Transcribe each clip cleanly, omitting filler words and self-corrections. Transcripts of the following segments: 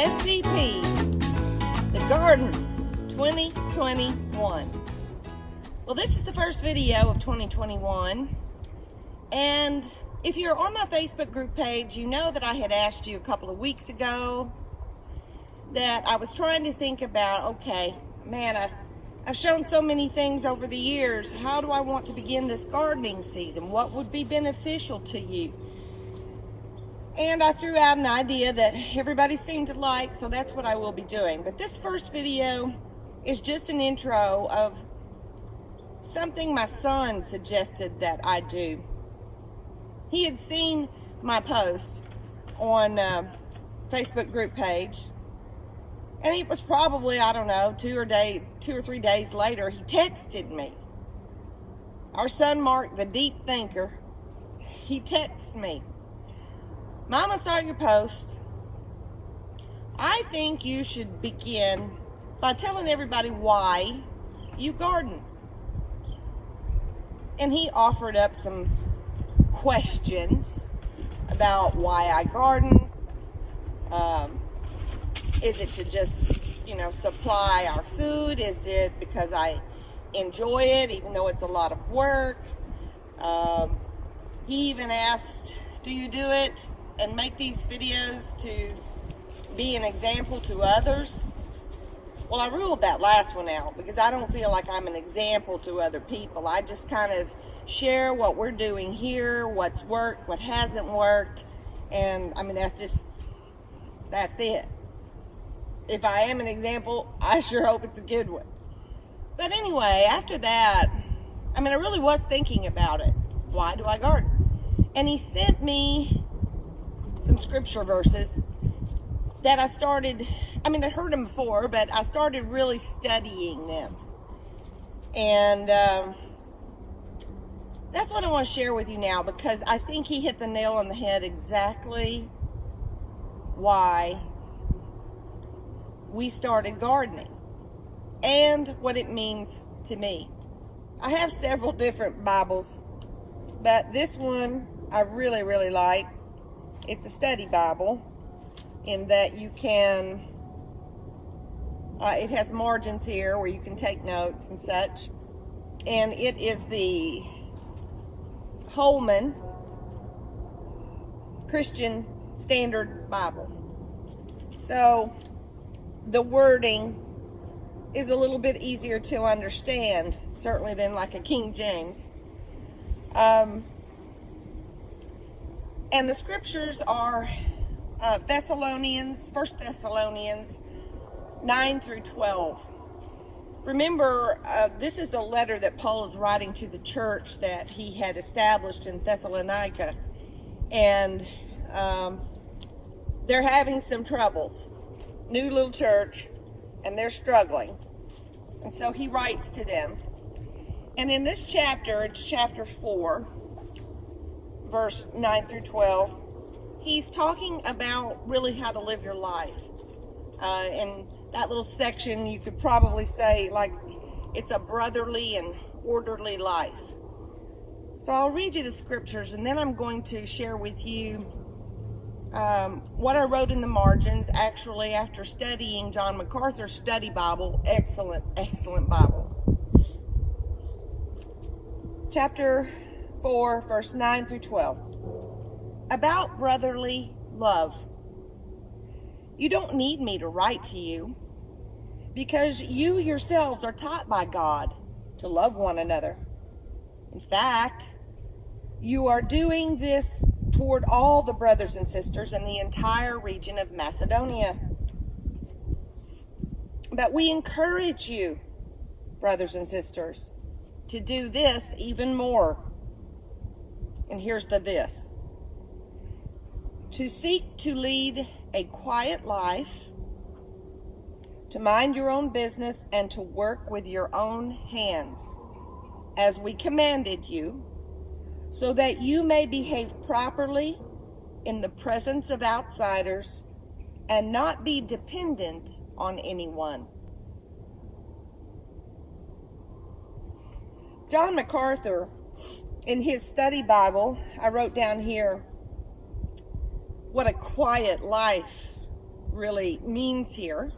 FBP Gardening 2021. Well, this is the first video of 2021, and if you're on my Facebook group page, you know that I had asked you a couple of weeks ago that I was trying to think about, okay, man, I've shown so many things over the years. How do I want to begin this gardening season? What would be beneficial to you? And I threw out an idea that everybody seemed to like, so that's what I will be doing. But this first video is just an intro of something my son suggested that I do. He had seen my post on Facebook group page, and it was probably, I don't know, 2 or 3 days later, he texted me. Our son Mark, the deep thinker, he texts me, "Mama, saw your post. I think you should begin by telling everybody why you garden." And he offered up some questions about why I garden. Is it to just, supply our food? Is it because I enjoy it, even though it's a lot of work? He even asked, do you do it and make these videos to be an example to others? Well, I ruled that last one out because I don't feel like I'm an example to other people. I just kind of share what we're doing here, what's worked, what hasn't worked, and that's it. If I am an example, I sure hope it's a good one. But anyway, after that, I really was thinking about it. Why do I garden? And he sent me some scripture verses that I started, I'd heard them before, but I started really studying them. And that's what I want to share with you now, because I think he hit the nail on the head exactly why we started gardening and what it means to me. I have several different Bibles, but this one I really, really like. It's a study Bible in that you can, it has margins here where you can take notes and such. And it is the Holman Christian Standard Bible. So the wording is a little bit easier to understand, certainly than like a King James. And the scriptures are 1 Thessalonians 9 through 12. Remember, this is a letter that Paul is writing to the church that he had established in Thessalonica. And they're having some troubles. New little church, and they're struggling. And so he writes to them. And in this chapter, it's chapter 4, verse 9 through 12, he's talking about really how to live your life. In that little section, you could probably say, like, it's a brotherly and orderly life. So I'll read you the scriptures, and then I'm going to share with you what I wrote in the margins, actually, after studying John MacArthur's study Bible. Excellent, excellent Bible. Chapter 4, verse 9 through 12. About brotherly love. You don't need me to write to you, because you yourselves are taught by God to love one another. In fact, you are doing this toward all the brothers and sisters in the entire region of Macedonia. But we encourage you, brothers and sisters, to do this even more. And here's the this. To seek to lead a quiet life, to mind your own business, and to work with your own hands, as we commanded you, so that you may behave properly in the presence of outsiders and not be dependent on anyone. John MacArthur, in his study Bible, I wrote down here, what a quiet life really means here.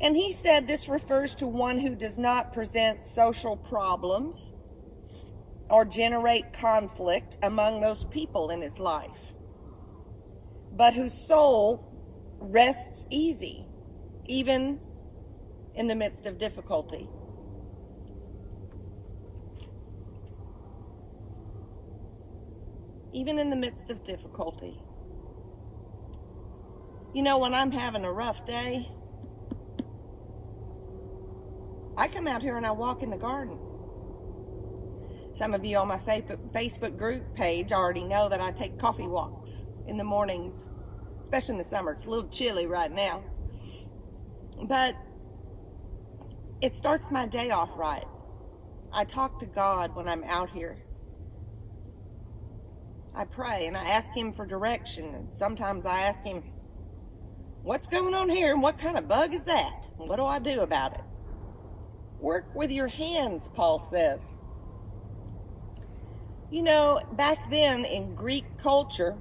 And he said this refers to one who does not present social problems or generate conflict among those people in his life, but whose soul rests easy, even in the midst of difficulty. Even in the midst of difficulty. You know, when I'm having a rough day, I come out here and I walk in the garden. Some of you on my Facebook group page already know that I take coffee walks in the mornings, especially in the summer. It's a little chilly right now. But it starts my day off right. I talk to God when I'm out here. I pray and I ask him for direction. And sometimes I ask him, what's going on here and what kind of bug is that? And what do I do about it? Work with your hands, Paul says. You know, back then in Greek culture,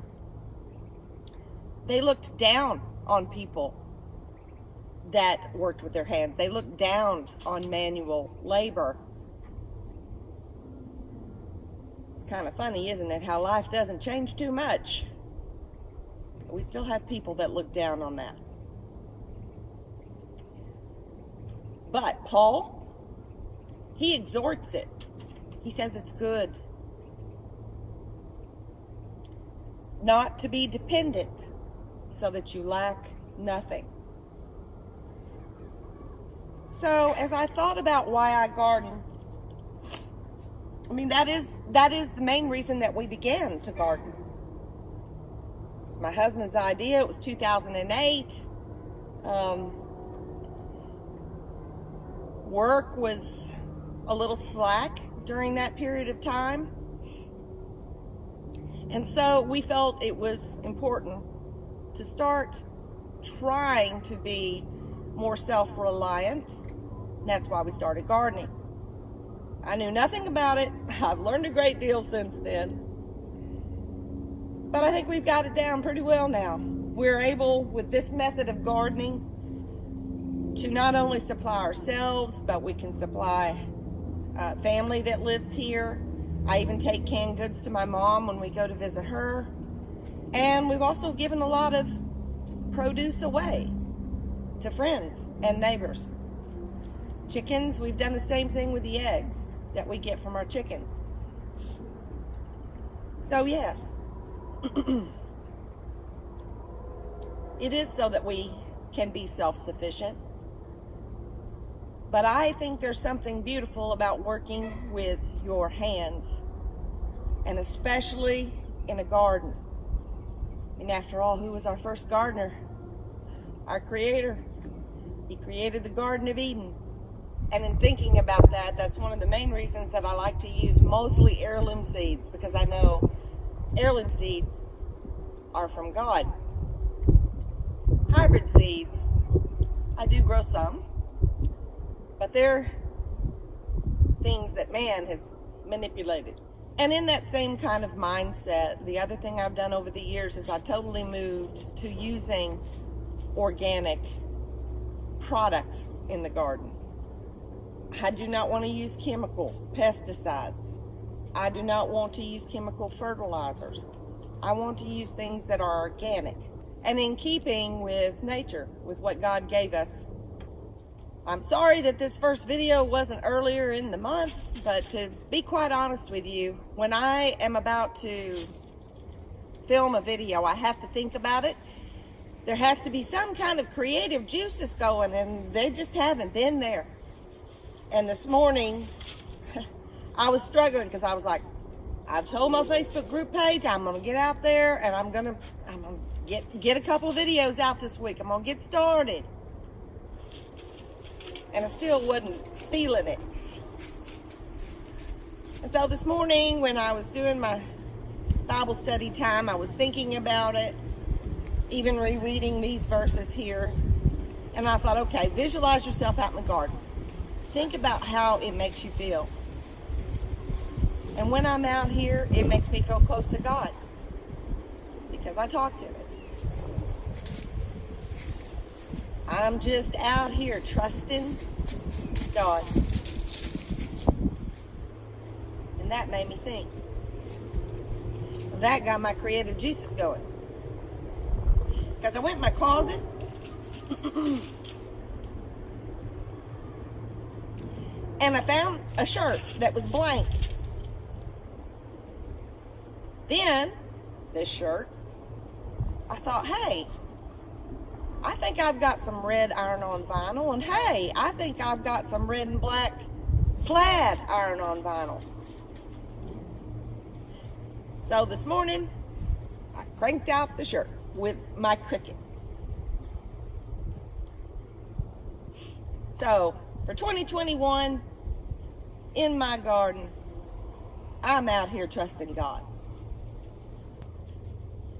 they looked down on people that worked with their hands. They looked down on manual labor. It's kind of funny, isn't it, how life doesn't change too much. We still have people that look down on that. But Paul, he exhorts it. He says it's good not to be dependent so that you lack nothing. So as I thought about why I garden, I mean, that is the main reason that we began to garden. It was my husband's idea. It was 2008. Work was a little slack during that period of time. And so we felt it was important to start trying to be more self-reliant. That's why we started gardening. I knew nothing about it. I've learned a great deal since then. But I think we've got it down pretty well now. We're able, with this method of gardening, to not only supply ourselves, but we can supply family that lives here. I even take canned goods to my mom when we go to visit her. And we've also given a lot of produce away to friends and neighbors. Chickens, we've done the same thing with the eggs that we get from our chickens. So yes, it is so that we can be self-sufficient. But I think there's something beautiful about working with your hands, and especially in a garden. And after all, who was our first gardener? Our Creator. He created the Garden of Eden. And in thinking about that, that's one of the main reasons that I like to use mostly heirloom seeds, because I know heirloom seeds are from God. Hybrid seeds, I do grow some, but they're things that man has manipulated. And in that same kind of mindset, the other thing I've done over the years is I've totally moved to using organic products in the garden. I do not want to use chemical pesticides. I do not want to use chemical fertilizers. I want to use things that are organic and in keeping with nature, with what God gave us. I'm sorry that this first video wasn't earlier in the month, but to be quite honest with you, when I am about to film a video, I have to think about it. There has to be some kind of creative juices going, and they just haven't been there. And this morning, I was struggling because I was like, I've told my Facebook group page I'm going to get out there and I'm going to get a couple of videos out this week. I'm going to get started. And I still wasn't feeling it. And so this morning when I was doing my Bible study time, I was thinking about it, even rereading these verses here. And I thought, okay, visualize yourself out in the garden. Think about how it makes you feel. And when I'm out here, it makes me feel close to God, because I talk to Him. I'm just out here trusting God. And that made me think. That got my creative juices going. Because I went in my closet and I found a shirt that was blank. Then, this shirt, I thought, hey, I think I've got some red iron-on vinyl, and hey, I think I've got some red and black plaid iron-on vinyl. So this morning, I cranked out the shirt with my Cricut. So, for 2021, in my garden, I'm out here trusting God.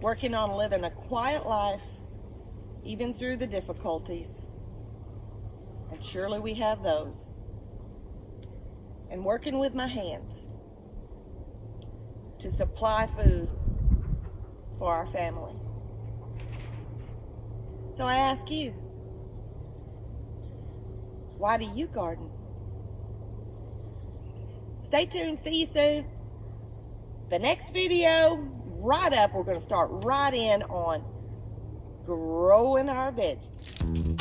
Working on living a quiet life, even through the difficulties. And surely we have those. And working with my hands to supply food for our family. So I ask you, why do you garden? Stay tuned. See you soon. The next video, right up, we're going to start right in on growing our veggies.